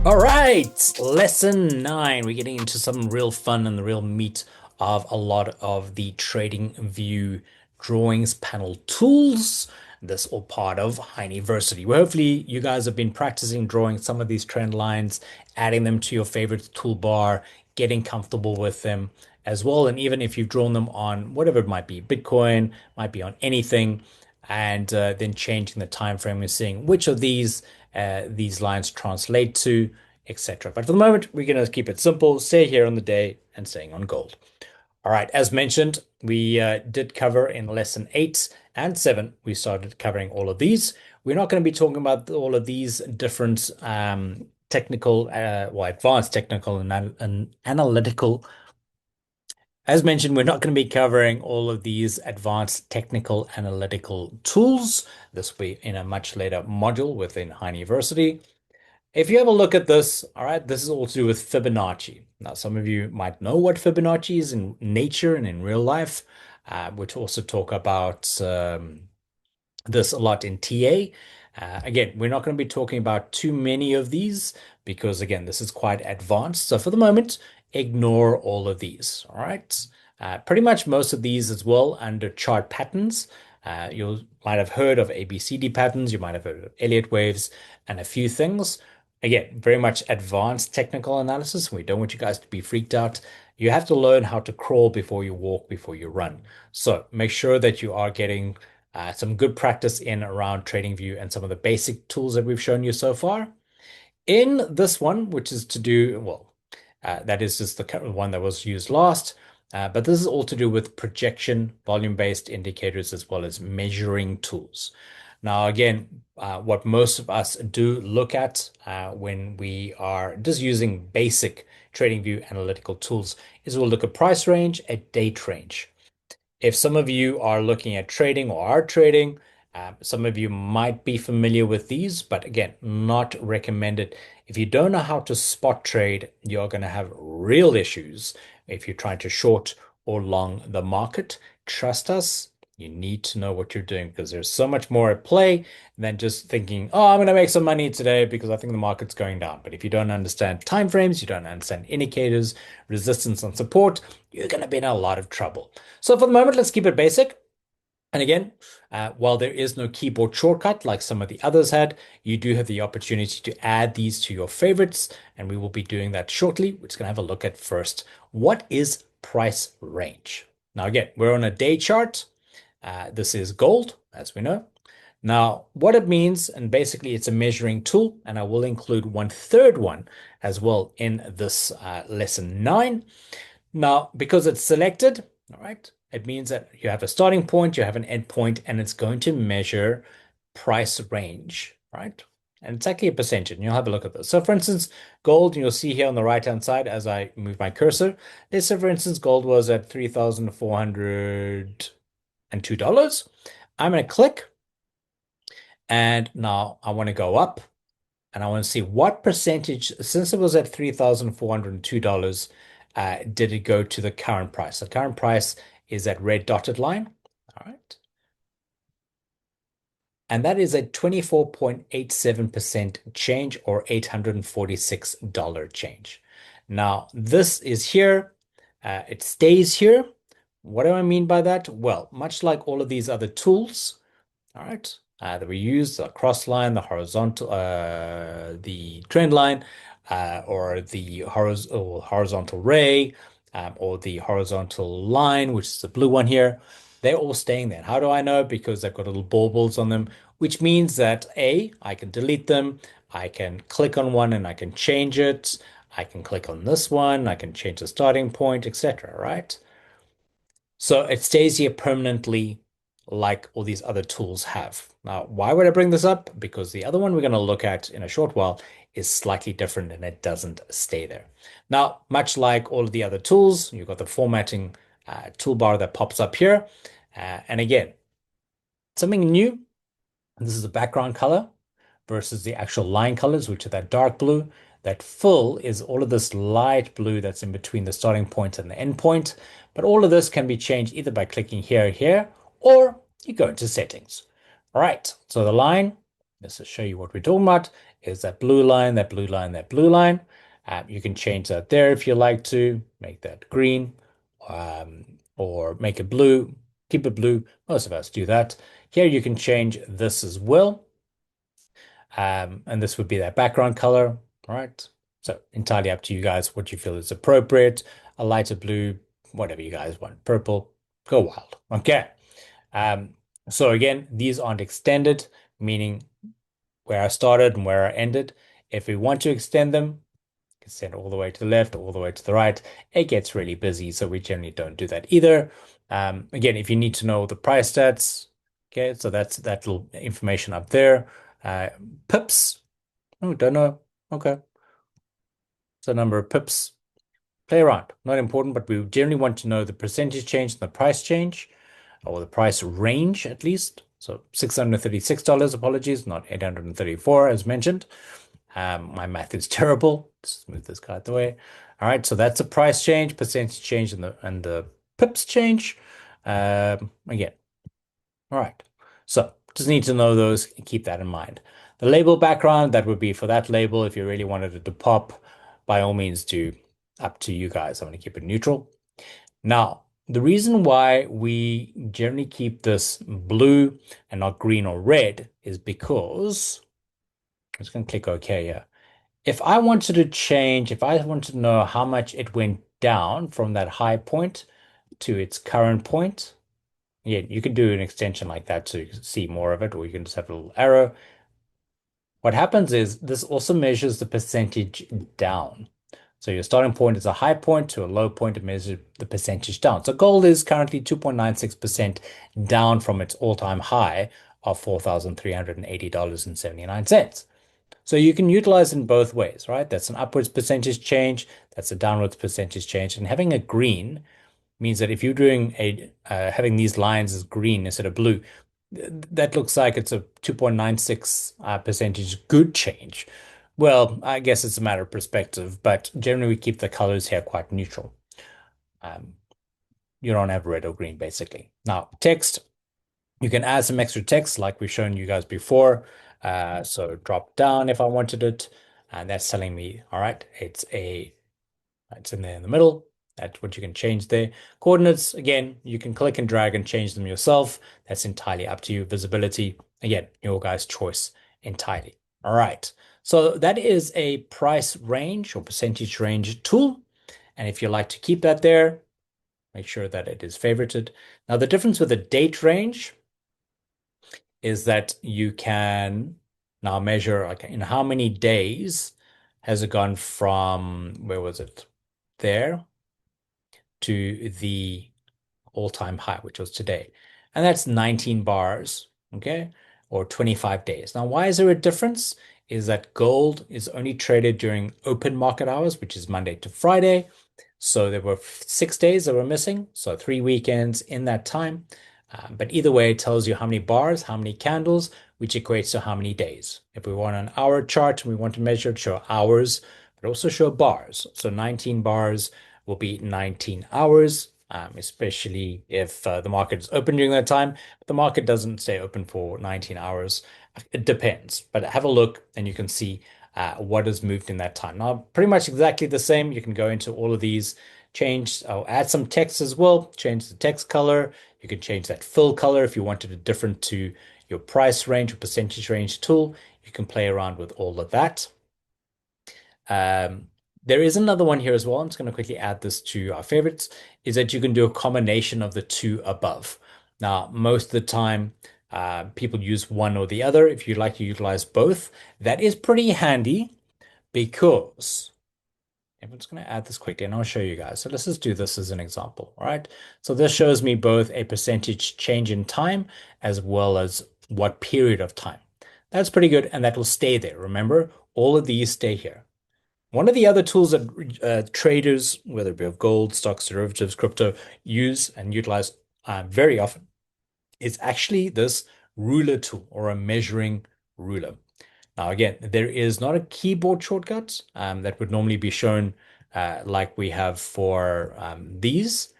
All right, lesson 9. We're getting into some real fun and the real meat of a lot of the TradingView Drawings Panel tools. This all part of HineyVersity. Well, hopefully you guys have been practicing drawing some of these trend lines, adding them to your favorite toolbar, getting comfortable with them as well. And even if you've drawn them on whatever it might be, Bitcoin, might be on anything, and then changing the time frame and seeing which of these lines translate to, etc. But for the moment, we're going to keep it simple, stay here on the day and staying on gold. All right, as mentioned, we did cover in lesson 8 and 7, we started covering all of these. We're not going to be talking about all of these different technical, advanced technical and analytical. As mentioned, we're not going to be covering all of these advanced technical analytical tools. This will be in a much later module within HineyVersity. If you have a look at this, all right, this is all to do with Fibonacci. Now, some of you might know what Fibonacci is in nature and in real life. We'll also talk about this a lot in TA. Again, we're not going to be talking about too many of these because, again, this is quite advanced. So for the moment, ignore all of these, all right? Pretty much most of these as well under chart patterns. You might have heard of ABCD patterns. You might have heard of Elliott waves and a few things. Again, very much advanced technical analysis. We don't want you guys to be freaked out. You have to learn how to crawl before you walk, before you run. So make sure that you are getting some good practice in around TradingView and some of the basic tools that we've shown you so far. In this one, which is to do, well, that is just the one that was used last, but this is all to do with projection, volume-based indicators, as well as measuring tools. Now, again, what most of us do look at when we are just using basic TradingView analytical tools is we'll look at price range, at date range. If some of you are looking at trading or are trading, some of you might be familiar with these, but again, not recommended. If you don't know how to spot trade, you're going to have real issues if you're trying to short or long the market. Trust us, you need to know what you're doing because there's so much more at play than just thinking, oh, I'm going to make some money today because I think the market's going down. But if you don't understand time frames, you don't understand indicators, resistance and support, you're going to be in a lot of trouble. So for the moment, let's keep it basic. And again, while there is no keyboard shortcut like some of the others had, you do have the opportunity to add these to your favorites, and we will be doing that shortly. We're just going to have a look at first, what is price range? Now, again, we're on a day chart. This is gold, as we know. Now, what it means, and basically it's a measuring tool, and I will include one third one as well in this lesson 9. Now, because it's selected, all right, it means that you have a starting point, you have an end point, and it's going to measure price range, right? And it's actually a percentage, and you'll have a look at this. So for instance, gold, you'll see here on the right-hand side as I move my cursor, let's say for instance, gold was at $3,402. I'm going to click, and now I want to go up, and I want to see what percentage, since it was at $3,402, did it go to the current price? The current price is that red dotted line. All right. And that is a 24.87% change or $846 change. Now, this is here. It stays here. What do I mean by that? Well, much like all of these other tools, all right, that we use, the cross line, the horizontal, the trend line, or the horizontal ray, or the horizontal line, which is the blue one here, they're all staying there. How do I know? Because they've got little baubles on them, which means that A, I can delete them, I can click on one and I can change it, I can click on this one, I can change the starting point, etc., right? So it stays here permanently like all these other tools have. Now, why would I bring this up? Because the other one we're going to look at in a short while is slightly different and it doesn't stay there. Now, much like all of the other tools, you've got the formatting toolbar that pops up here. And again, something new. This is the background color versus the actual line colors, which are that dark blue. That full is all of this light blue that's in between the starting point and the end point. But all of this can be changed either by clicking here, or you go into settings. All right, so the line, let's just show you what we're talking about. is that blue line, that blue line, that blue line. You can change that there if you like to, make that green, or make it blue, keep it blue. Most of us do that. Here you can change this as well. And this would be that background color, all right? So entirely up to you guys what you feel is appropriate. A lighter blue, whatever you guys want. Purple, go wild. Okay. Um, so again, these aren't extended, meaning where I started and where I ended. If we want to extend them, extend all the way to the left, all the way to the right. It gets really busy, so we generally don't do that either. Again, if you need to know the price stats, okay, so that's that little information up there. Uh, Pips, oh, don't know. Okay, so number of pips. Play around, not important, but we generally want to know the percentage change and the price change, or the price range at least. So $636, apologies, not 834 as mentioned. My math is terrible. Let's move this guy out the way. All right, so that's a price change, percentage change, and the pips change. Again, all right. So just need to know those. Keep that in mind. The label background, that would be for that label. If you really wanted it to pop, by all means, do. Up to you guys. I'm going to keep it neutral. Now, the reason why we generally keep this blue and not green or red is because I'm just going to click OK here. If I wanted to change, if I wanted to know how much it went down from that high point to its current point, yeah, you could do an extension like that to see more of it, or you can just have a little arrow. What happens is this also measures the percentage down. So your starting point is a high point to a low point, it measures the percentage down. So gold is currently 2.96% down from its all-time high of $4,380.79. So you can utilize it in both ways, right? That's an upwards percentage change, that's a downwards percentage change. And having a green means that if you're doing having these lines as green instead of blue, that looks like it's a 2.96 percentage good change. Well, I guess it's a matter of perspective, but generally we keep the colors here quite neutral. Um, you don't have red or green, basically. Now, text, you can add some extra text like we've shown you guys before. So drop down if I wanted it, and that's telling me, all right, it's in there in the middle. That's what you can change there. Coordinates, again, you can click and drag and change them yourself. That's entirely up to you. Visibility, again, your guys' choice entirely. All right. So that is a price range or percentage range tool. And if you like to keep that there, make sure that it is favorited. Now, the difference with a date range is that you can now measure, like, in how many days has it gone from, where was it? There to the all-time high, which was today. And that's 19 bars, okay? Or 25 days. Now, why is there a difference? Is that gold is only traded during open market hours, which is Monday to Friday. So there were 6 days that were missing, so 3 weekends in that time. But either way, it tells you how many bars, how many candles, which equates to how many days. If we want an hour chart and we want to measure it, show hours, but also show bars. So 19 bars will be 19 hours, especially if the market is open during that time. But the market doesn't stay open for 19 hours. It depends, but have a look and you can see what has moved in that time. Now, pretty much exactly the same. You can go into all of these, change, I'll add some text as well, change the text color. You can change that fill color if you wanted it different to your price range or percentage range tool. You can play around with all of that. There is another one here as well. I'm just going to quickly add this to our favorites, is that you can do a combination of the two above. Now, most of the time, people use one or the other. If you'd like to utilize both, that is pretty handy because I'm just going to add this quickly and I'll show you guys. So let's just do this as an example. All right. So this shows me both a percentage change in time as well as what period of time. That's pretty good. And that will stay there. Remember, all of these stay here. One of the other tools that traders, whether it be of gold, stocks, derivatives, crypto, use and utilize very often is actually this ruler tool or a measuring ruler. Now, again, there is not a keyboard shortcut that would normally be shown like we have for these,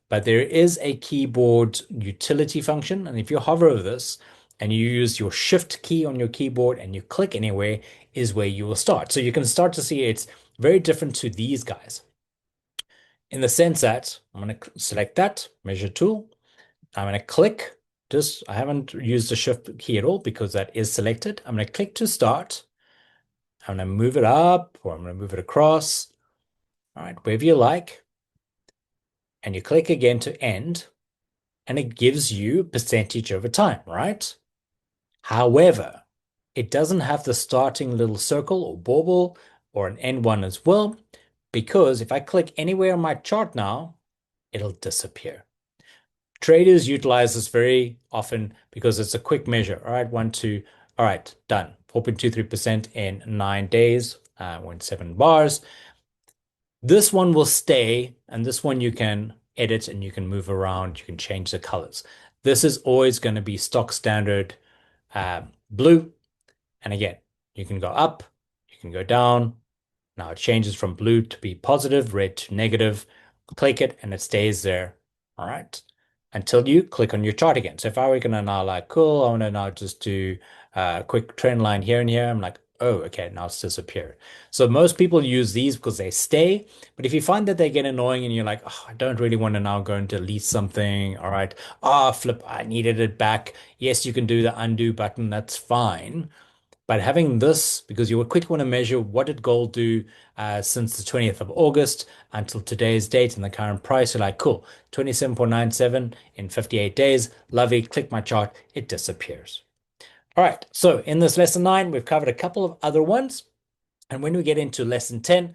but there is a keyboard utility function. And if you hover over this and you use your shift key on your keyboard and you click anywhere is where you will start. So you can start to see it's very different to these guys in the sense that I'm going to select that measure tool. I'm going to click this. I haven't used the shift key at all because that is selected. I'm going to click to start. I'm going to move it up or I'm going to move it across. All right, wherever you like. And you click again to end and it gives you percentage over time, right? However, it doesn't have the starting little circle or bauble or an end one as well, because if I click anywhere on my chart now, it'll disappear. Traders utilize this very often because it's a quick measure. All right, 1, 2, all right, done. 4.23% in 9 days, 0.7 bars. This one will stay, and this one you can edit and you can move around, you can change the colors. This is always going to be stock standard blue. And again, you can go up, you can go down. Now it changes from blue to be positive, red to negative. Click it and it stays there. All right. Until you click on your chart again. So if I were going to now like, cool, I want to now just do a quick trend line here and here. I'm like, oh, okay, now it's disappeared. So most people use these because they stay. But if you find that they get annoying and you're like, oh, I don't really want to now go and delete something. All right. Ah, flip, I needed it back. Yes, you can do the undo button. That's fine. But having this, because you would quickly want to measure what did gold do since the 20th of August until today's date and the current price, you're like, cool, 27.97 in 58 days. Lovely. Click my chart. It disappears. All right. So in this lesson 9, we've covered a couple of other ones. And when we get into lesson 10,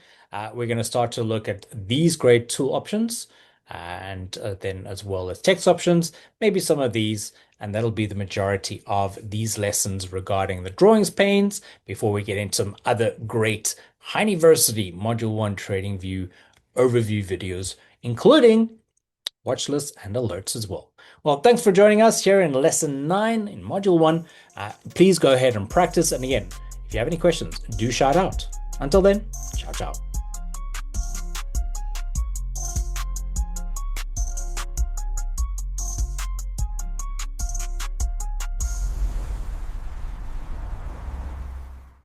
we're going to start to look at these great tool options and then as well as text options, maybe some of these, and that'll be the majority of these lessons regarding the drawings panes before we get into some other great HineyVersity Module 1 TradingView overview videos, including watch lists and alerts as well. Well, thanks for joining us here in lesson 9 in module 1. Please go ahead and practice. And again, if you have any questions, do shout out. Until then, ciao, ciao.